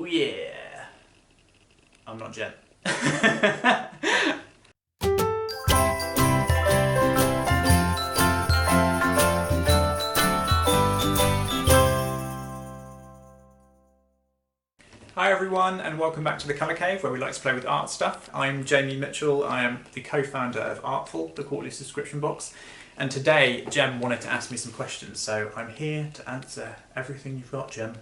yeah. I'm not Jen. Hi everyone, and welcome back to the Colour Cave, where we like to play with art stuff. I'm Jamie Mitchell. I am the co-founder of Artful, the quarterly subscription box. And today, Jem wanted to ask me some questions, so I'm here to answer everything you've got, Jem.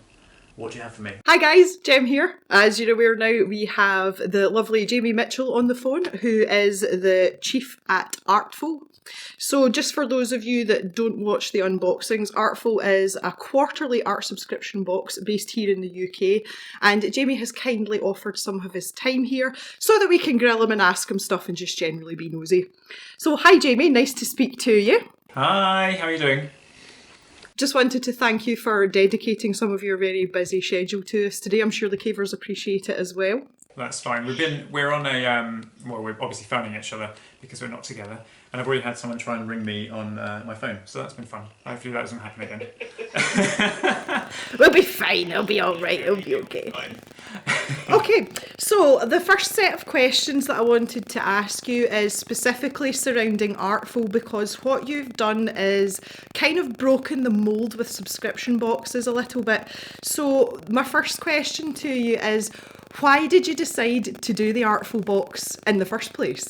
What do you have for me? Hi guys, Jem here. As you're aware now, we have the lovely Jamie Mitchell on the phone, who is the chief at Artful. So just for those of you that don't watch the unboxings, Artful is a quarterly art subscription box based here in the UK, and Jamie has kindly offered some of his time here so that we can grill him and ask him stuff and just generally be nosy. So hi Jamie, nice to speak to you. Hi, how are you doing? Just wanted to thank you for dedicating some of your very busy schedule to us today. I'm sure the cavers appreciate it as well. That's fine. We're on a, we're obviously phoning each other because we're not together. And I've already had someone try and ring me on my phone, so that's been fun. Hopefully that doesn't happen again. We'll be fine, it'll be alright, it'll be okay. Fine. Okay, so the first set of questions that I wanted to ask you is specifically surrounding Artful, because what you've done is kind of broken the mould with subscription boxes a little bit. So my first question to you is, why did you decide to do the Artful box in the first place?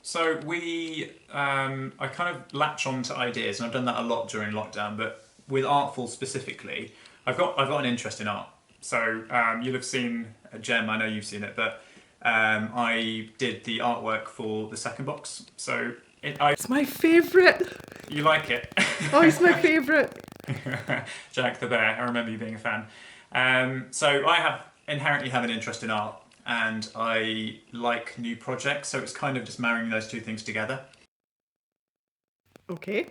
So I kind of latch on to ideas, and I've done that a lot during lockdown, but with Artful specifically, I've got an interest in art. So you'll have seen Jem, I know you've seen it, but I did the artwork for the second box. So it's my favourite. You like it? Oh, it's my favourite. Jack the Bear, I remember you being a fan. So I inherently have an interest in art, and I like new projects, so it's kind of just marrying those two things together. Okay.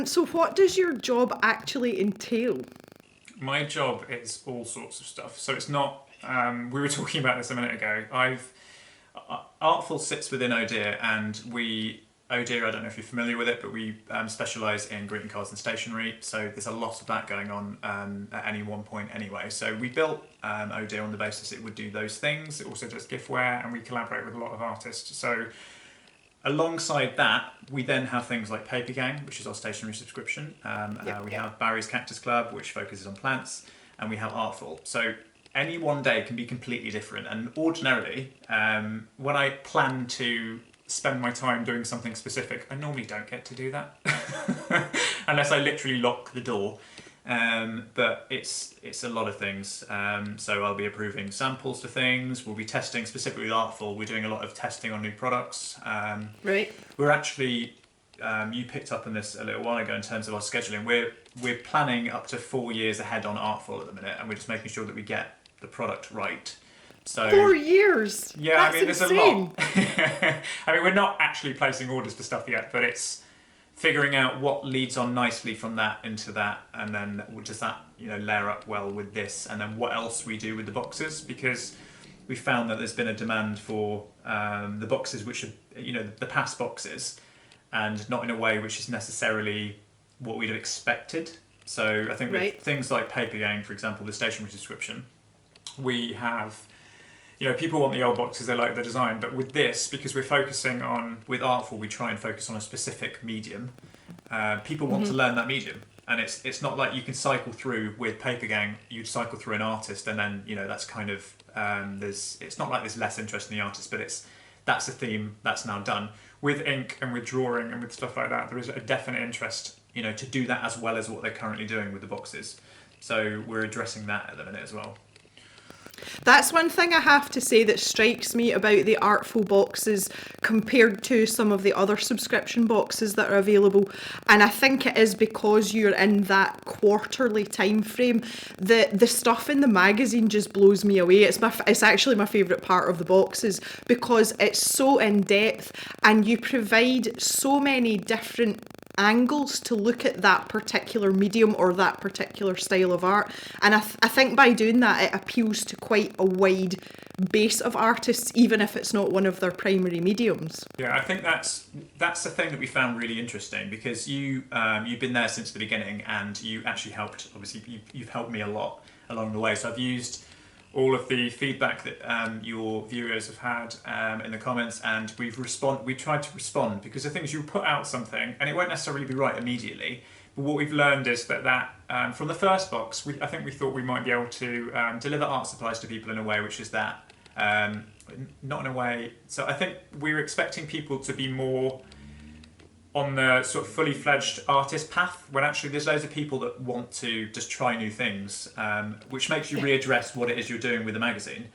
So what does your job actually entail? My job is all sorts of stuff. So it's not, we were talking about this a minute ago. Artful sits within Oh Dear, and Oh Dear, I don't know if you're familiar with it, but we specialise in greeting cards and stationery. So there's a lot of that going on at any one point anyway. So we built Oh Dear on the basis it would do those things. It also does giftware, and we collaborate with a lot of artists. So alongside that, we then have things like Paper Gang, which is our stationery subscription. We have Barry's Cactus Club, which focuses on plants, and we have Artful. So any one day can be completely different. And ordinarily, when I plan to spend my time doing something specific, I normally don't get to do that unless I literally lock the door. But it's a lot of things. So I'll be approving samples for things. We'll be testing, specifically with Artful. We're doing a lot of testing on new products. Right. We're actually, you picked up on this a little while ago in terms of our scheduling. We're planning up to 4 years ahead on Artful at the minute, and we're just making sure that we get the product right. So 4 years? Yeah, That's I mean, there's insane. a lot. I mean, we're not actually placing orders for stuff yet, but it's figuring out what leads on nicely from that into that, and then does that layer up well with this, and then what else we do with the boxes, because we found that there's been a demand for the boxes which are the past boxes, and not in a way which is necessarily what we'd have expected. So I think with things like Paper Gang, for example, the stationery subscription, we have people want the old boxes, they like the design, but with this, because we're focusing on, with Artful, we try and focus on a specific medium. People want to learn that medium, and it's not like you can cycle through with Paper Gang. You'd cycle through an artist, and then that's kind of it's not like there's less interest in the artist, but that's a theme that's now done. With ink and with drawing and with stuff like that, there is a definite interest to do that as well as what they're currently doing with the boxes. So we're addressing that at the minute as well. That's one thing I have to say that strikes me about the Artful boxes compared to some of the other subscription boxes that are available, and I think it is because you're in that quarterly time frame. The stuff in the magazine just blows me away. It's actually my favourite part of the boxes, because it's so in depth and you provide so many different angles to look at that particular medium or that particular style of art, and I think by doing that it appeals to quite a wide base of artists, even if it's not one of their primary mediums. Yeah, I think that's the thing that we found really interesting, because you've been there since the beginning, and you actually helped. Obviously, you've helped me a lot, along the way. So I've used all of the feedback that your viewers have had in the comments, and we tried to respond, because the thing is, you put out something and it won't necessarily be right immediately, but what we've learned is that from the first box, I think we thought we might be able to deliver art supplies to people in a way which is that not in a way. So I think we were expecting people to be more on the sort of fully fledged artist path, when actually there's loads of people that want to just try new things, which makes you readdress what it is you're doing with the magazine.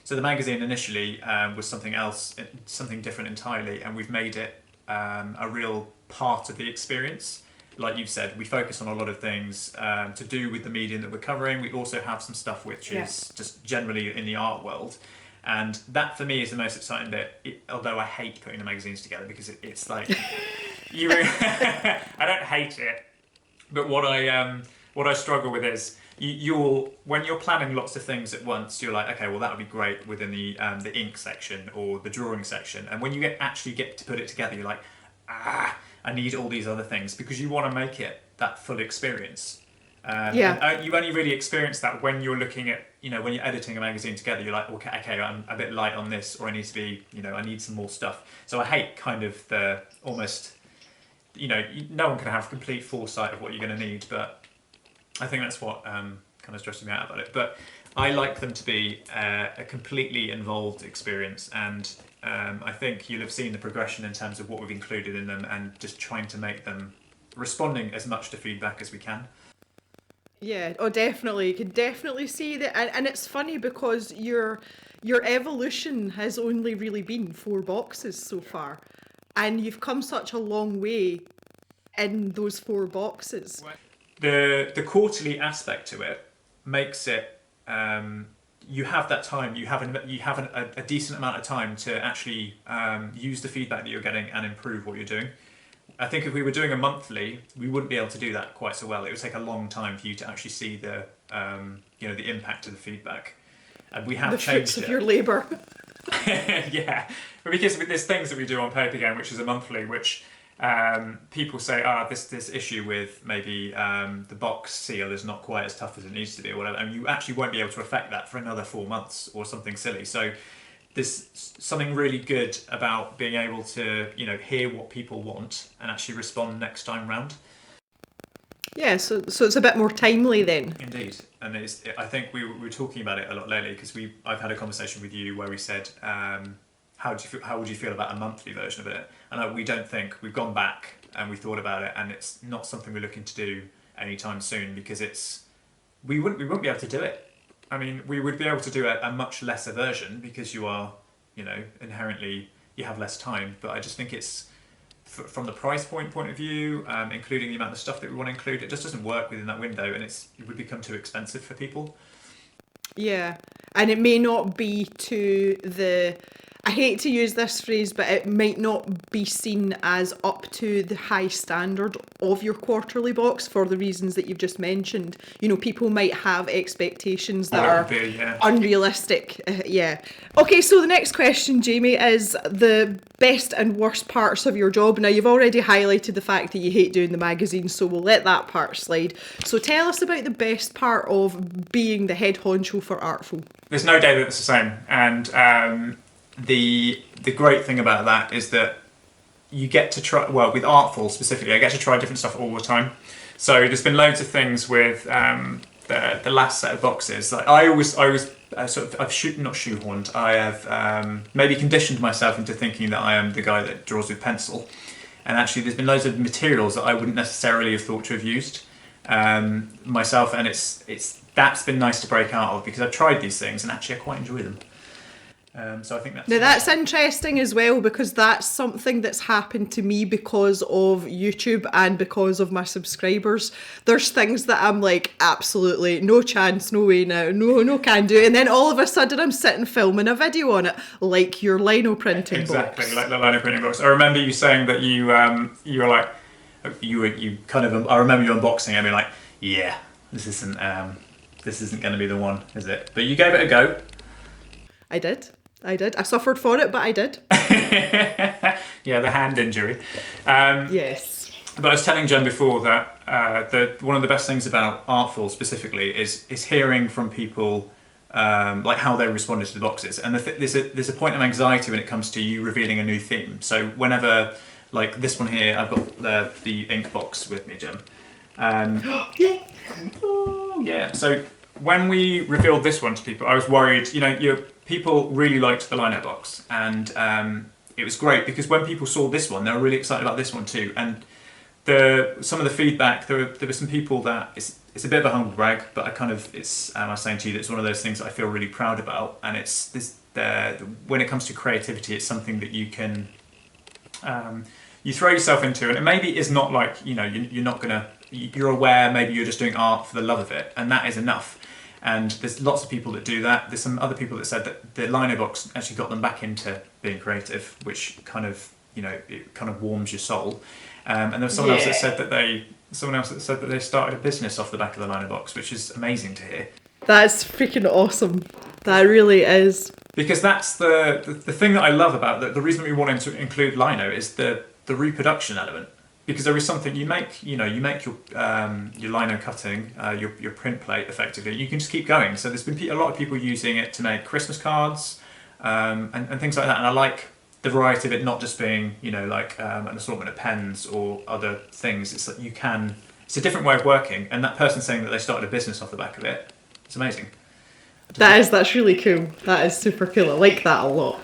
So the magazine initially was something else, something different entirely, and we've made it a real part of the experience. Like you've said, we focus on a lot of things to do with the medium that we're covering. We also have some stuff which is just generally in the art world. And that for me is the most exciting bit, although I hate putting the magazines together, because it's like, I don't hate it, but what I struggle with is when you're planning lots of things at once, you're like, okay, well that would be great within the ink section or the drawing section, and when you actually get to put it together, you're like, I need all these other things, because you want to make it that full experience. And you only really experience that when you're looking at, when you're editing a magazine together, you're like, okay, I'm a bit light on this, or I need to be, I need some more stuff. So I hate kind of the almost, no one can have complete foresight of what you're going to need, but I think that's what kind of stresses me out about it. But I like them to be a completely involved experience, and I think you'll have seen the progression in terms of what we've included in them, and just trying to make them responding as much to feedback as we can. Yeah, oh definitely. You can definitely see that, and it's funny because your evolution has only really been 4 boxes so far, and you've come such a long way in those 4 boxes. The quarterly aspect to it makes it you have that time, you have a decent amount of time to actually use the feedback that you're getting and improve what you're doing. I think if we were doing a monthly, we wouldn't be able to do that quite so well. It would take a long time for you to actually see the the impact of the feedback. And we have the changed fruits of your labour. Yeah, but because there's things that we do on Paper Game, which is a monthly, which people say, this issue with maybe the box seal is not quite as tough as it needs to be, or whatever, and you actually won't be able to affect that for another 4 months or something silly. So there's something really good about being able to, hear what people want and actually respond next time round. Yeah, so it's a bit more timely then. Indeed, and I think we were talking about it a lot lately, because I've had a conversation with you where we said, how would you feel about a monthly version of it? And we've gone back and we thought about it, and it's not something we're looking to do anytime soon, because we wouldn't be able to do it. I mean, we would be able to do a much lesser version, because you are, inherently you have less time. But I just think it's, from the price point of view, including the amount of stuff that we want to include, it just doesn't work within that window, and it would become too expensive for people. Yeah, and it may not be to the, I hate to use this phrase, but it might not be seen as up to the high standard of your quarterly box, for the reasons that you've just mentioned. People might have expectations that are unrealistic. Okay, so the next question, Jamie, is the best and worst parts of your job. Now, you've already highlighted the fact that you hate doing the magazine, so we'll let that part slide. So tell us about the best part of being the head honcho for Artful. There's no day that's the same, and the great thing about that is that you get to try, well, with Artful specifically, I get to try different stuff all the time. So there's been loads of things with the last set of boxes. Like I always not shoehorned. I have maybe conditioned myself into thinking that I am the guy that draws with pencil. And actually, there's been loads of materials that I wouldn't necessarily have thought to have used myself, and that's been nice to break out of, because I've tried these things and actually I quite enjoy them. So I think that's interesting as well, because that's something that's happened to me because of YouTube and because of my subscribers. There's things that I'm like, absolutely no chance, no way, no can do, and then all of a sudden I'm sitting filming a video on it, like your lino printing exactly box. Like the lino printing box. I remember you saying that you were like, I remember you unboxing and being like, yeah, this isn't going to be the one, is it? But you gave it a go. I did. I suffered for it, but I did. Yeah, the hand injury. Yes. But I was telling Jen before that one of the best things about Artful specifically is hearing from people like how they responded to the boxes. And there's a point of anxiety when it comes to you revealing a new theme. So whenever, like this one here, I've got the ink box with me, Jen. Oh, yeah. So when we revealed this one to people, I was worried. People really liked the lino box, and it was great because when people saw this one, they were really excited about this one too. And some of the feedback, there were some people that it's a bit of a humble brag, but I was saying to you that it's one of those things that I feel really proud about. And it's when it comes to creativity, it's something that you can you throw yourself into, and it maybe is not like you're aware, maybe you're just doing art for the love of it, and that is enough. And there's lots of people that do that. There's some other people that said that the lino box actually got them back into being creative, which kind of warms your soul. And there was someone else that said that they started a business off the back of the lino box, which is amazing to hear. That's freaking awesome. That really is. Because that's the thing that I love about the reason we wanted to include lino is the reproduction element. Because there is something you make your lino cutting, your print plate effectively. You can just keep going. So there's been a lot of people using it to make Christmas cards and things like that. And I like the variety of it not just being an assortment of pens or other things. It's like it's a different way of working. And that person saying that they started a business off the back of it, it's amazing. That's really cool. That is super cool. I like that a lot.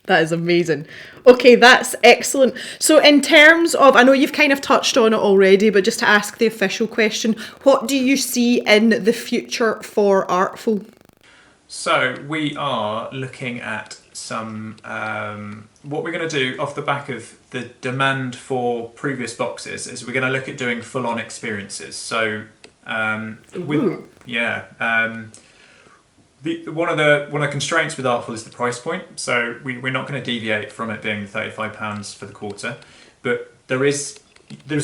That is amazing. Okay, that's excellent. So in terms of, I know you've kind of touched on it already, but just to ask the official question, what do you see in the future for Artful? So we are looking at some, what we're going to do off the back of the demand for previous boxes is we're going to look at doing full-on experiences. So one of the constraints with Artful is the price point. So we're not going to deviate from it being £35 for the quarter, but there's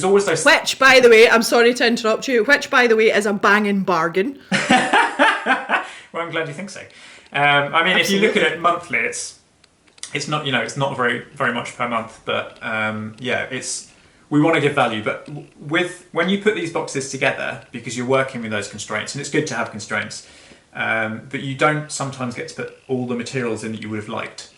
always those. Which, by the way, I'm sorry to interrupt you. Which, by the way, is a banging bargain. Well, I'm glad you think so. Absolutely. If you look at it monthly, it's not it's not very much per month, but we want to give value. But when you put these boxes together, because you're working with those constraints, and it's good to have constraints. But you don't sometimes get to put all the materials in that you would have liked.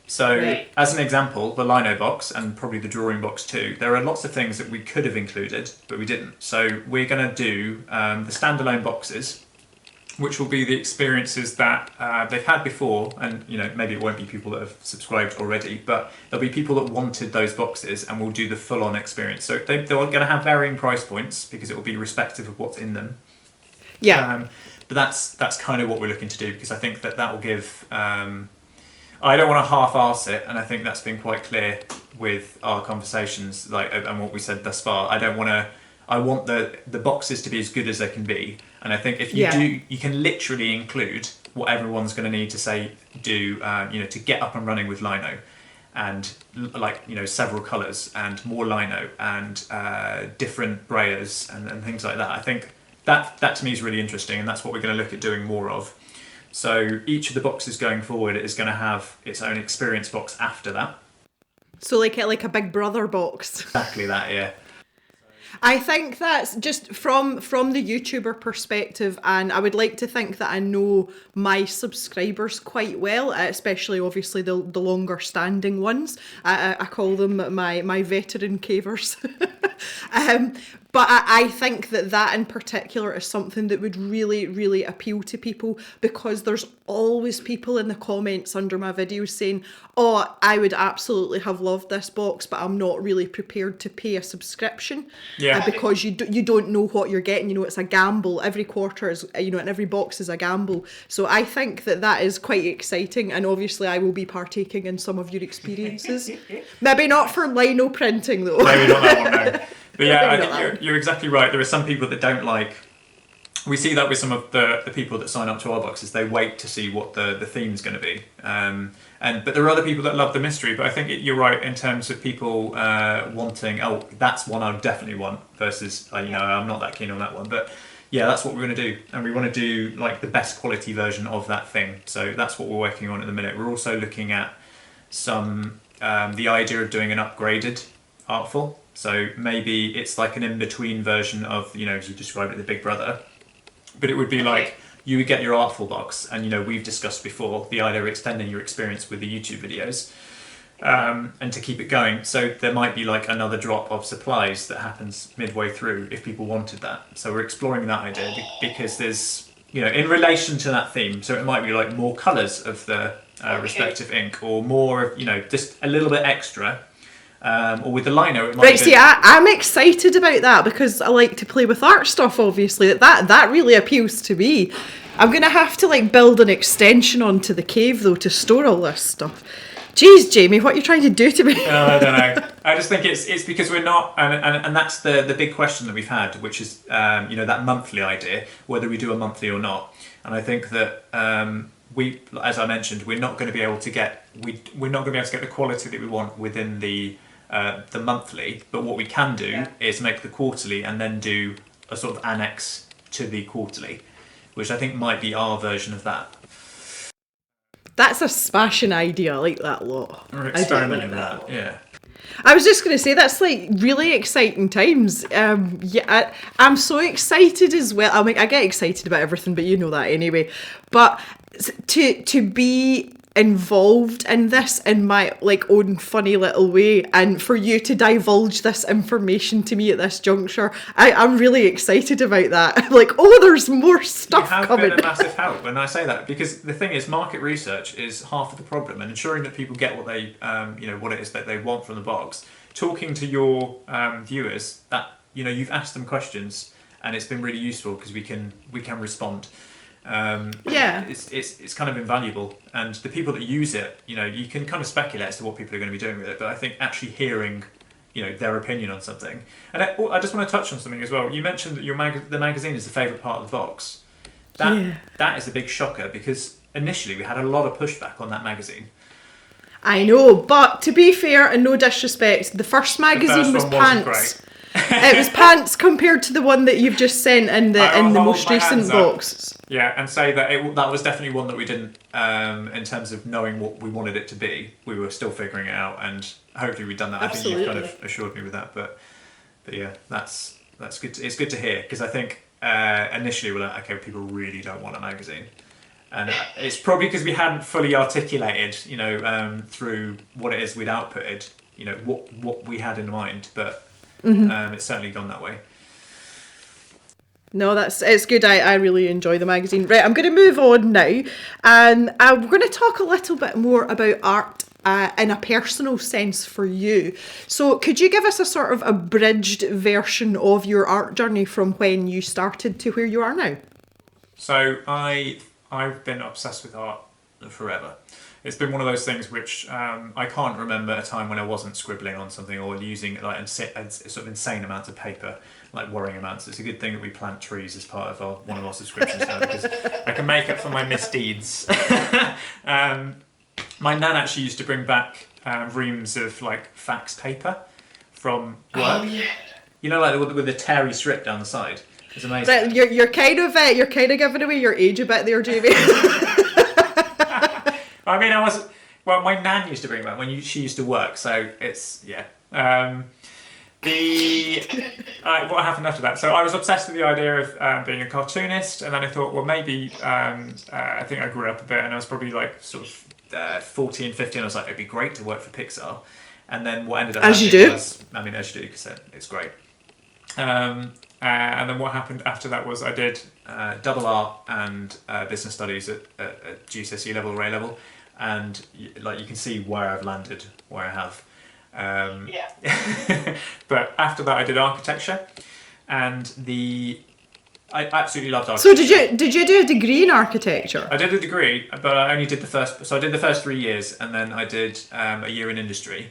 So, As an example, the lino box and probably the drawing box too, there are lots of things that we could have included, but we didn't. So we're going to do the standalone boxes, which will be the experiences that they've had before, and maybe it won't be people that have subscribed already, but there'll be people that wanted those boxes, and we'll do the full-on experience. So they're going to have varying price points because it will be respective of what's in them. Yeah. But that's kind of what we're looking to do, because I think that will give. I don't want to half-arse it, and I think that's been quite clear with our conversations, and what we said thus far. I want the boxes to be as good as they can be, and I think if you do, you can literally include what everyone's going to need to to get up and running with lino, and several colours and more lino and different brayers and things like that. I think. That to me is really interesting, and that's what we're going to look at doing more of. So each of the boxes going forward is going to have its own experience box after that. So like a Big Brother box. Exactly that, yeah. I think that's just from the YouTuber perspective, and I would like to think that I know my subscribers quite well, especially obviously the longer standing ones. I call them my veteran cavers. But I think that in particular is something that would really, really appeal to people, because there's always people in the comments under my videos saying, oh, I would absolutely have loved this box, but I'm not really prepared to pay a subscription. Yeah. Because you don't know what you're getting. It's a gamble. Every quarter is, and every box is a gamble. So I think that is quite exciting, and obviously I will be partaking in some of your experiences. Maybe not for lino printing though. Maybe not that one, no. But yeah, I think you're exactly right. There are some people that don't like. We see that with some of the people that sign up to our boxes. They wait to see what the theme's going to be. But there are other people that love the mystery. But I think you're right in terms of people wanting. Oh, that's one I definitely want. Versus, I'm not that keen on that one. But yeah, that's what we're going to do, and we want to do the best quality version of that thing. So that's what we're working on at the minute. We're also looking at the idea of doing an upgraded Artful. So maybe it's like an in-between version of, as you described it, the Big Brother. But it would be like, you would get your Artful box, and we've discussed before the idea of extending your experience with the YouTube videos, and to keep it going. So there might be like another drop of supplies that happens midway through if people wanted that. So we're exploring that idea because there's, in relation to that theme. So it might be like more colours of the respective ink, or more, just a little bit extra. Or with the liner, it might Right, see, I'm excited about that because I like to play with art stuff, obviously. That really appeals to me. I'm going to have to like build an extension onto the cave, though, to store all this stuff. Jeez, Jamie, what are you trying to do to me? I don't know. I just think it's because we're not, and that's the big question that we've had, which is, that monthly idea, whether we do a monthly or not. And I think that we, as I mentioned, we're not going to be able to get the quality that we want within the monthly, but what we can do is make the quarterly and then do a sort of annex to the quarterly, which I think might be our version of that. That's a smashing idea. I like that a lot. We're experimenting with that, yeah. I was just going to say, that's like really exciting times. I'm so excited as well. I mean, I get excited about everything, but you know that anyway. But to be involved in this in my like own funny little way, and for you to divulge this information to me at this juncture, I'm really excited about that. Like, there's more stuff coming. You have been a massive help when I say that, because the thing is, market research is half of the problem, and ensuring that people get what they, what it is that they want from the box. Talking to your viewers, that you've asked them questions, and it's been really useful because we can respond. It's kind of invaluable, and the people that use it, you can kind of speculate as to what people are going to be doing with it, but I think actually hearing, their opinion on something. And I just want to touch on something as well. You mentioned that the magazine is the favourite part of the box. That is a big shocker, because initially we had a lot of pushback on that magazine. I know, but to be fair, and no disrespect, the first magazine was pants. It was pants compared to the one that you've just sent in the most recent box. Yeah, and say that that was definitely one that we didn't, in terms of knowing what we wanted it to be. We were still figuring it out, and hopefully we've done that. Absolutely. I think you've kind of assured me with that, but yeah, that's good. It's good to hear, because I think initially we're like, okay, people really don't want a magazine, and it's probably because we hadn't fully articulated, through what it is we'd outputted, what we had in mind, but. It's certainly gone that way. No, it's good. I really enjoy the magazine. Right, I'm going to move on now, and we're going to talk a little bit more about art in a personal sense for you. So could you give us a sort of abridged version of your art journey from when you started to where you are now? So I've been obsessed with art forever. It's been one of those things which I can't remember a time when I wasn't scribbling on something or using like sort of insane amounts of paper, like worrying amounts. It's a good thing that we plant trees as part of one of our subscriptions now, because I can make up for my misdeeds. My nan actually used to bring back reams of like fax paper from work. Oh yeah. Like with the teary strip down the side. It's amazing. Right, you're kind of giving away your age a bit there, Jamie. I mean, my nan used to bring back when she used to work, so it's, yeah. What happened after that? So I was obsessed with the idea of being a cartoonist, and then I thought, well, maybe, I think I grew up a bit, and I was probably like sort of 14, 15, I was like, it'd be great to work for Pixar. And then what ended up happening was, as you do, because it's great. And then what happened after that was I did double art and business studies at GCSE level or A level, and like you can see where I've landed, where I have. But after that I did architecture, and I absolutely loved architecture. So did you do a degree in architecture? I did a degree, but I only did I did the first 3 years, and then I did a year in industry.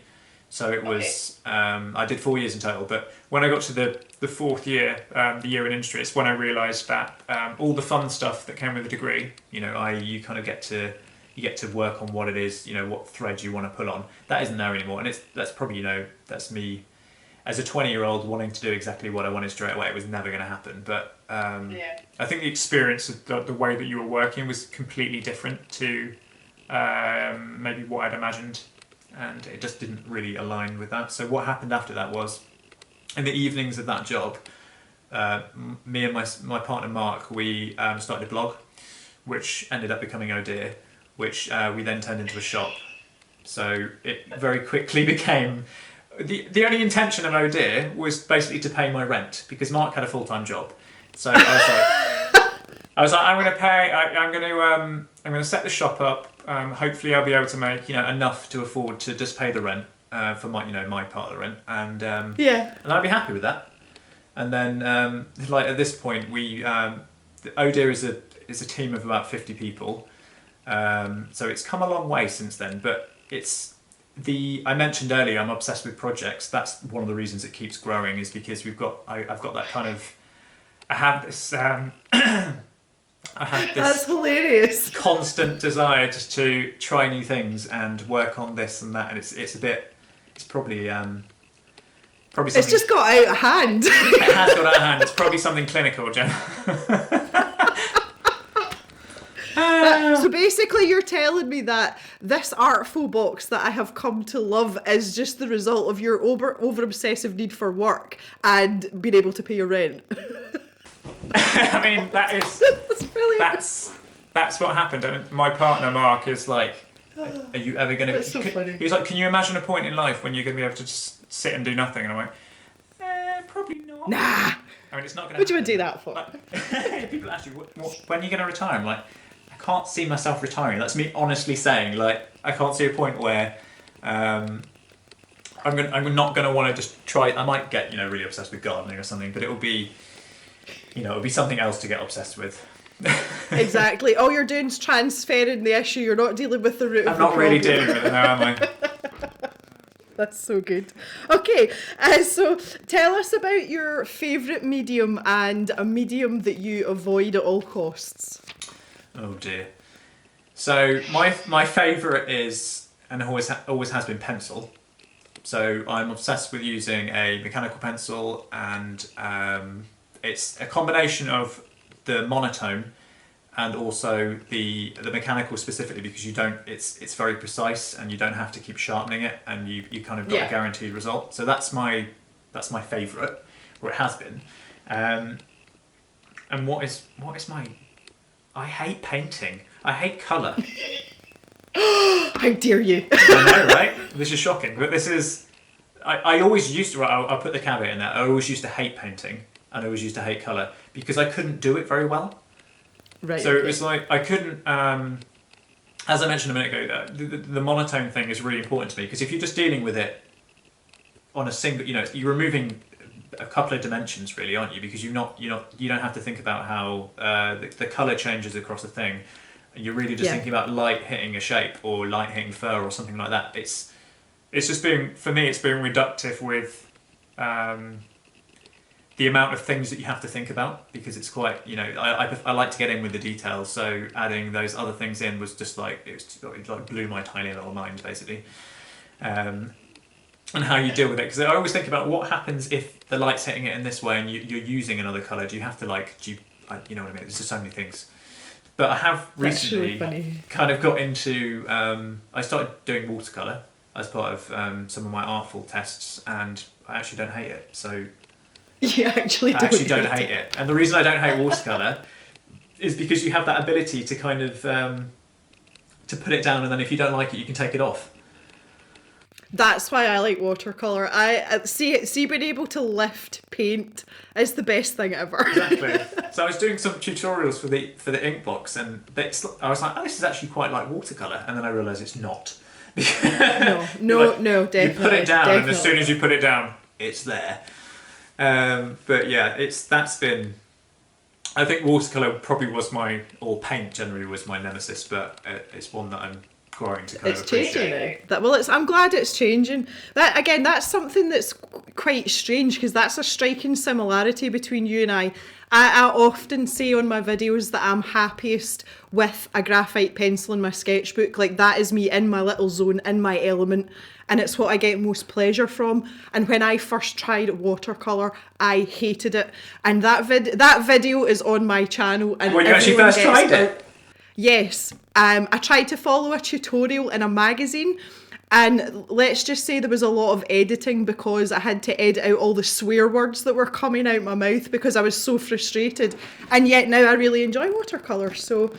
So it was, I did 4 years in total, but when I got to the fourth year, the year in industry, it's when I realised that all the fun stuff that came with the degree, you kind of get to work on what it is, what thread you want to pull on. That isn't there anymore, and that's probably, that's me as a 20-year-old wanting to do exactly what I wanted straight away. It was never going to happen, but I think the experience of the way that you were working was completely different to maybe what I'd imagined and it just didn't really align with that. So what happened after that was, in the evenings of that job, me and my partner Mark, we started a blog, which ended up becoming Oh Dear, which we then turned into a shop. So it very quickly became... The only intention of Oh Dear was basically to pay my rent, because Mark had a full-time job. So I was like, I'm going to set the shop up. Hopefully I'll be able to make enough to afford to just pay the rent for my part of the rent, and I'd be happy with that. And then at this point, we Oh Dear is a team of about 50 people. So it's come a long way since then, but I mentioned earlier, I'm obsessed with projects. That's one of the reasons it keeps growing, is because I've got that kind of, I have this That's hilarious. constant desire just to try new things and work on this and that, and it's probably something, It's just got out of hand. it has got out of hand. It's probably something clinical, Jen. So basically you're telling me that this Artful box that I have come to love is just the result of your over obsessive need for work and being able to pay your rent. I mean, that's brilliant. That's what happened. And my partner Mark is like, are you ever going to... That's so funny. He was like, can you imagine a point in life when you're going to be able to just sit and do nothing? And I'm like, probably not. Nah. I mean, it's not going to... What do you want to do that for? Like, people ask you, when are you going to retire? I'm like, I can't see myself retiring. That's me honestly saying, like, I can't see a point where I'm not going to want to just try... I might get, really obsessed with gardening or something, but it'll be something else to get obsessed with. Exactly. All you're doing is transferring the issue. You're not dealing with the root of the problem. I'm not really dealing with it now, am I? That's so good. Okay, so tell us about your favourite medium and a medium that you avoid at all costs. Oh dear. So my favourite is, and always has been, pencil. So I'm obsessed with using a mechanical pencil, and it's a combination of the monotone and also the mechanical specifically, because it's very precise and you don't have to keep sharpening it, and you kind of got a guaranteed result. So that's my favourite, or it has been. And what is my... I hate painting. I hate colour. How dare you? I know, right? This is shocking, but this is... I always used to... I'll put the caveat in there. I always used to hate painting, and I always used to hate colour, because I couldn't do it very well. Right. So it was like I couldn't... as I mentioned a minute ago, the monotone thing is really important to me, because if you're just dealing with it on a single... you're removing a couple of dimensions, really, aren't you? Because you don't have to think about how the colour changes across a thing. You're really just thinking about light hitting a shape, or light hitting fur, or something like that. It's just being, for me, it's being reductive with the amount of things that you have to think about, because it's quite, I like to get in with the details. So adding those other things in was just like, it blew my tiny little mind, basically. And how you deal with it, because I always think about what happens if the light's hitting it in this way and you're using another colour. Do you have to you know what I mean? There's just so many things. But I have recently kind of got into, I started doing watercolour as part of some of my Artful tests, and I actually don't hate it. So You actually I actually don't hate it. And the reason I don't hate watercolour is because you have that ability to kind of to put it down, and then if you don't like it, you can take it off. That's why I like watercolour. I see being able to lift paint is the best thing ever. Exactly. So I was doing some tutorials for the ink box, and I was like, oh, this is actually quite like watercolour, and then I realised it's not. No, definitely. You put it down, definitely. and as soon as you put it down, it's there. But yeah, that's been... I think watercolour probably was or paint generally was my nemesis, but it's one that I'm growing to kind of appreciate. Changing now. I'm glad it's changing. That's something that's quite strange, because that's a striking similarity between you and I. I often say on my videos that I'm happiest with a graphite pencil in my sketchbook. Like, that is me in my little zone, in my element, and it's what I get most pleasure from. And when I first tried watercolour, I hated it. And that video is on my channel. And when you actually first tried it? Yes. I tried to follow a tutorial in a magazine, And let's just say there was a lot of editing because I had to edit out all the swear words that were coming out my mouth because I was so frustrated. And yet now I really enjoy watercolour. So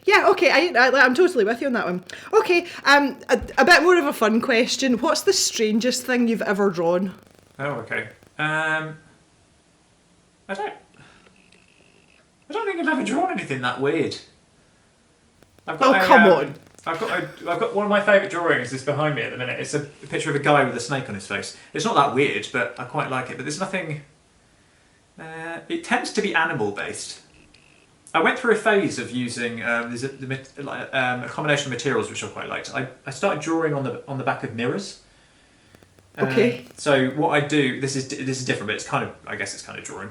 yeah, okay, I'm totally with you on that one. Okay, a bit more of a fun question. What's the strangest thing you've ever drawn? Oh, okay. I don't think I've ever drawn anything that weird. Come on. I've got one of my favourite drawings is behind me at the minute. It's a picture of a guy with a snake on his face. It's not that weird, but I quite like it. But there's nothing. It tends to be animal based. I went through a phase of using there's a combination of materials which I quite liked. I started drawing on the back of mirrors. Okay. So what I do, this is different, but it's kind of, I guess it's kind of drawing.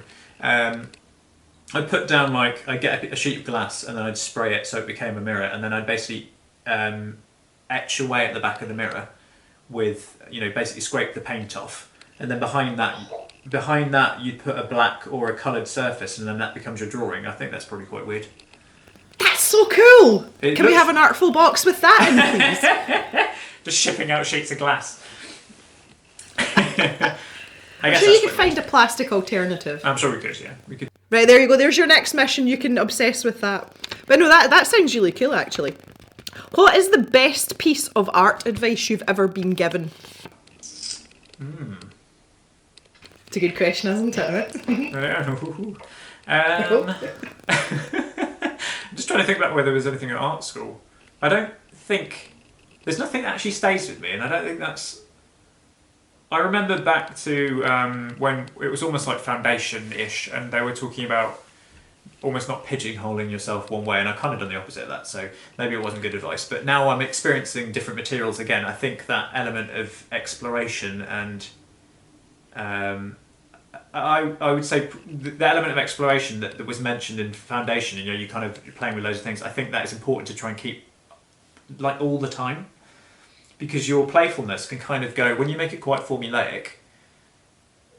I'd put down I'd get a sheet of glass and then I'd spray it so it became a mirror, and then I'd basically etch away at the back of the mirror with, basically scrape the paint off, and then behind that you'd put a black or a coloured surface, and then that becomes your drawing. I think that's probably quite weird. That's so cool! Can we have an Artful box with that in, please? Just shipping out sheets of glass. I'm sure you could find a plastic alternative. I'm sure we could, yeah. We could. Right, there you go. There's your next mission. You can obsess with that. But no, that sounds really cool, actually. What is the best piece of art advice you've ever been given? It's a good question, isn't it? I'm just trying to think about whether there was anything at art school. I don't think... There's nothing that actually stays with me, and I don't think that's... I remember back to when it was almost like foundation-ish, and they were talking about almost not pigeonholing yourself one way, and I've kind of done the opposite of that, so maybe it wasn't good advice. But now I'm experiencing different materials again. I think that element of exploration and I would say the element of exploration that was mentioned in foundation, you're kind of playing with loads of things. I think that is important to try and keep like all the time. Because your playfulness can kind of go, when you make it quite formulaic,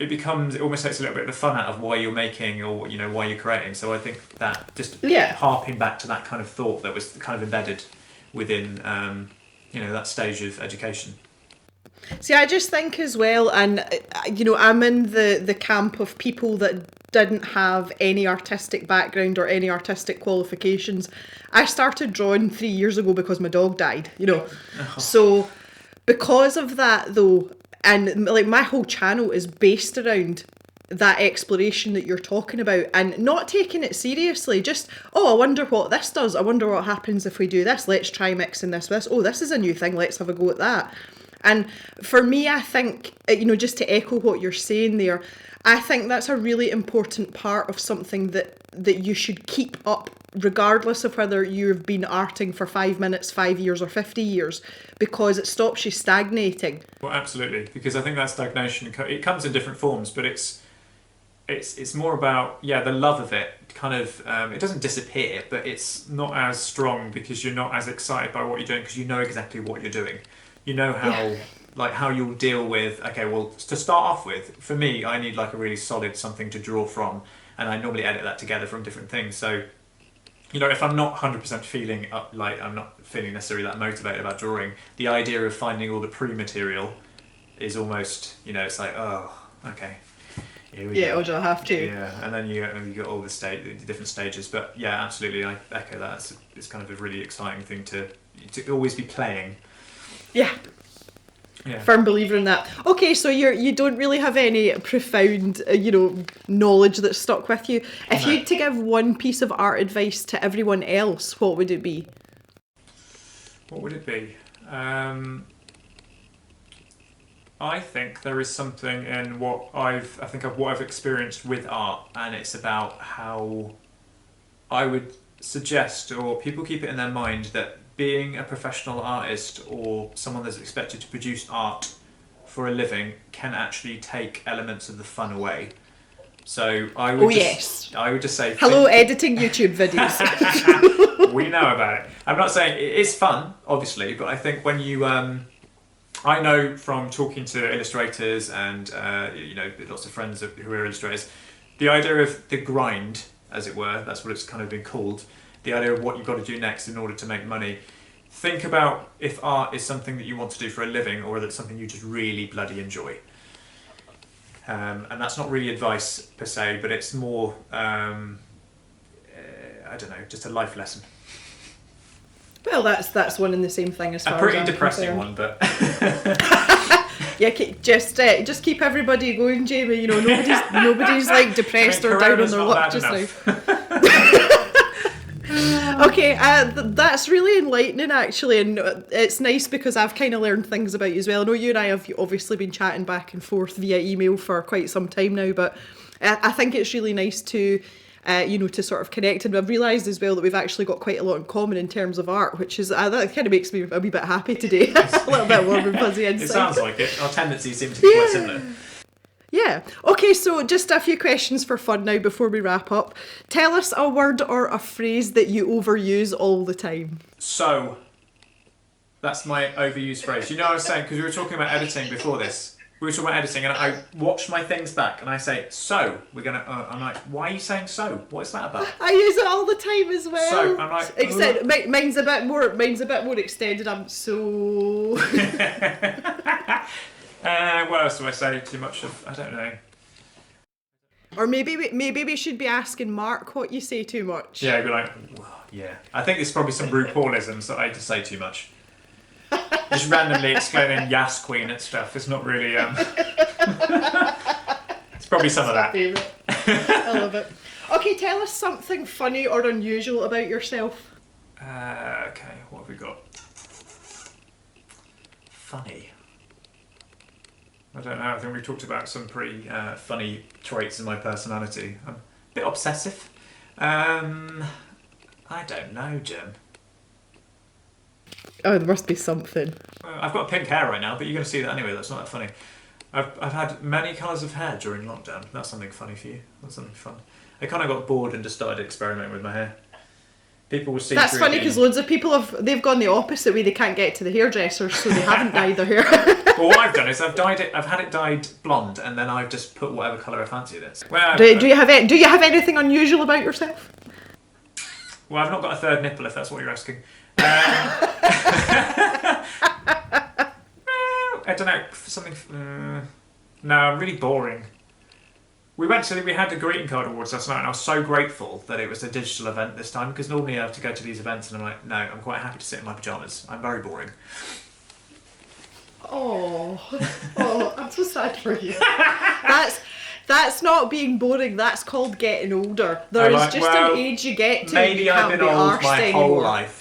it almost takes a little bit of the fun out of why you're making or why you're creating. So I think that just harping back to that kind of thought that was kind of embedded within that stage of education. See, I just think as well, and I'm in the camp of people that didn't have any artistic background or any artistic qualifications. I started drawing 3 years ago because my dog died, So because of that though, and like my whole channel is based around that exploration that you're talking about, and not taking it seriously, just, I wonder what this does, I wonder what happens if we do this, let's try mixing this with this, this is a new thing, let's have a go at that. And for me, I think, just to echo what you're saying there, I think that's a really important part of something that you should keep up, regardless of whether you've been arting for 5 minutes, 5 years or 50 years, because it stops you stagnating. Well, absolutely, because I think that stagnation, it comes in different forms, but it's more about, the love of it, kind of, it doesn't disappear, but it's not as strong because you're not as excited by what you're doing because you know exactly what you're doing. You know how you'll deal with, to start off with, for me, I need like a really solid something to draw from, and I normally edit that together from different things. So, if I'm not 100% feeling I'm not feeling necessarily that motivated about drawing, the idea of finding all the pre-material is almost, it's like, here we go. Or do I have to? Yeah, and then you got all the different stages. But yeah, absolutely, I echo that. It's kind of a really exciting thing to always be playing. Yeah. Firm believer in that. Okay, so you don't really have any profound, knowledge that's stuck with you. If you had to give one piece of art advice to everyone else, what would it be? What would it be? I think there is something in what I've experienced with art, and it's about how I would suggest, or people keep it in their mind, that being a professional artist or someone that's expected to produce art for a living can actually take elements of the fun away. So I would just say, hello, editing YouTube videos. We know about it. I'm not saying it's fun, obviously, but I think when you I know from talking to illustrators and lots of friends who are illustrators, the idea of the grind, as it were, that's what it's kind of been called, the idea of what you've got to do next in order to make money, think about if art is something that you want to do for a living or that it's something you just really bloody enjoy. And that's not really advice per se, but it's more, I don't know, just a life lesson. Well, that's one and the same thing as far A pretty as I'm depressing concerned. one, but Yeah, just keep everybody going, Jamie. You know, nobody's like depressed or down on their luck just now. Okay, that's really enlightening actually, and it's nice because I've kind of learned things about you as well. I know you and I have obviously been chatting back and forth via email for quite some time now, but I think it's really nice to to sort of connect, and I've realised as well that we've actually got quite a lot in common in terms of art, which is that kind of makes me a wee bit happy today. A little bit warm and fuzzy inside. It sounds like it. Our tendencies seem to be quite similar. Yeah. Okay, so just a few questions for fun now before we wrap up. Tell us a word or a phrase that you overuse all the time. So, that's my overused phrase. You know what I was saying, because we were talking about editing before this. We were talking about editing, and I watch my things back, and I say, so, we're going to... I'm like, why are you saying so? What is that about? I use it all the time as well. So, I'm like... Except, mine's a bit more extended. I'm so... What else do I say too much of? I don't know. Or maybe we should be asking Mark what you say too much. Yeah, he'd be like, well, yeah. I think it's probably some RuPaulisms that I just say too much. Just randomly exclaiming "Yas Queen" and stuff. It's not really. It's probably some of that. I love it. Okay, tell us something funny or unusual about yourself. Okay, what have we got? Funny. I don't know. I think we talked about some pretty funny traits in my personality. I'm a bit obsessive. I don't know, Jim. Oh, there must be something. I've got pink hair right now, but you're going to see that anyway. That's not that funny. I've had many colours of hair during lockdown. That's something funny for you. That's something fun. I kind of got bored and just started experimenting with my hair. People will see. That's funny because loads of people they've gone the opposite way. They can't get to the hairdressers, so they haven't dyed their hair. Well, what I've done is I've had it dyed blonde, and then I've just put whatever colour I fancy it is. Well, do you have anything unusual about yourself? Well, I've not got a third nipple, if that's what you're asking. I don't know, something. No, I'm really boring. We had the greeting card awards last night, and I was so grateful that it was a digital event this time, because normally I have to go to these events and I'm like, no, I'm quite happy to sit in my pyjamas. I'm very boring. Oh, I'm so sad for you. That's not being boring. That's called getting older. There is an age you get to. Maybe I've been old my whole life.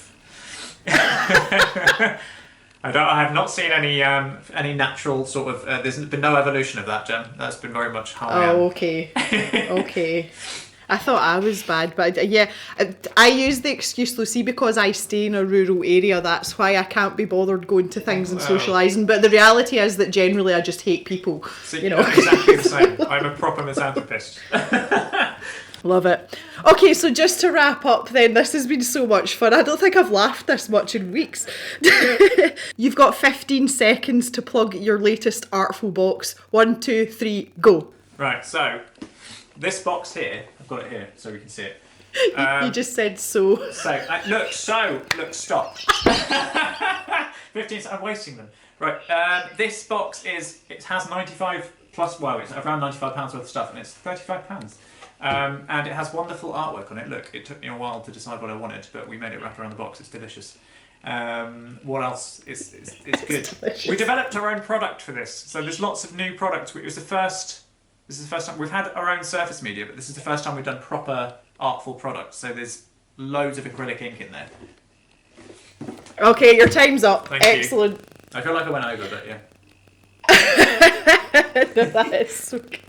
I have not seen any natural sort of. There's been no evolution of that, Jem. That's been very much how I am. Oh, okay. Okay. I thought I was bad, but yeah, I use the excuse, Lucy, because I stay in a rural area. That's why I can't be bothered going to things and socialising. But the reality is that generally I just hate people. See, exactly the same. I'm a proper misanthropist. Love it. Okay, so just to wrap up then, this has been so much fun. I don't think I've laughed this much in weeks. You've got 15 seconds to plug your latest Artful box. 1, 2, 3, go. Right, so this box here, I've got it here so we can see it. You just said so. Look, stop. 15, I'm wasting them. Right, this box it has 95 plus, well, it's around £95 worth of stuff, and it's £35. And it has wonderful artwork on it. Look, it took me a while to decide what I wanted, but we made it wrap around the box. It's delicious. What else? It's good. Delicious. We developed our own product for this, so there's lots of new products. This is the first time we've had our own surface media, but this is the first time we've done proper Artful products. So there's loads of acrylic ink in there. Okay, your time's up. Thank Excellent. You. I feel like I went over, but yeah. That is so good.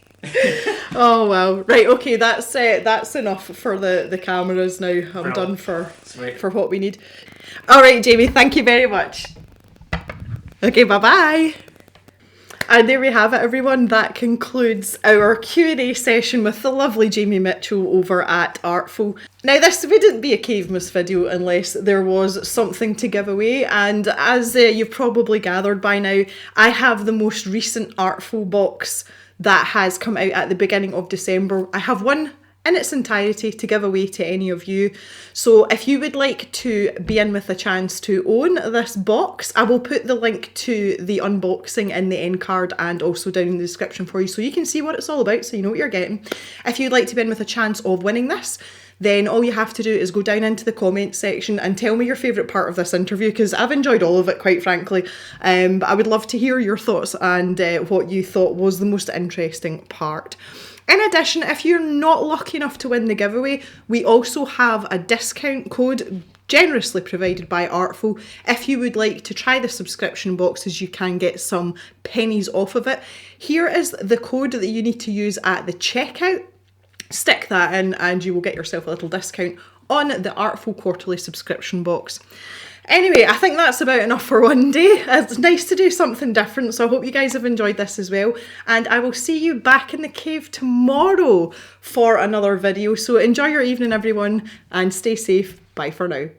Oh wow. Right, okay, that's enough for the cameras now. I'm done for what we need. Alright, Jamie, thank you very much. Okay, bye-bye. And there we have it, everyone. That concludes our Q&A session with the lovely Jamie Mitchell over at Artful. Now, this wouldn't be a Cavemas video unless there was something to give away, and as you've probably gathered by now, I have the most recent Artful box that has come out at the beginning of December. I have one in its entirety to give away to any of you. So if you would like to be in with a chance to own this box, I will put the link to the unboxing in the end card and also down in the description for you, so you can see what it's all about, so you know what you're getting. If you'd like to be in with a chance of winning this, then all you have to do is go down into the comments section and tell me your favourite part of this interview, because I've enjoyed all of it, quite frankly. But I would love to hear your thoughts and what you thought was the most interesting part. In addition, if you're not lucky enough to win the giveaway, we also have a discount code generously provided by Artful. If you would like to try the subscription boxes, you can get some pennies off of it. Here is the code that you need to use at the checkout. Stick that in and you will get yourself a little discount on the Artful quarterly subscription box. Anyway, I think that's about enough for one day. It's nice to do something different, so I hope you guys have enjoyed this as well. And I will see you back in the cave tomorrow for another video. So enjoy your evening, everyone, and stay safe. Bye for now.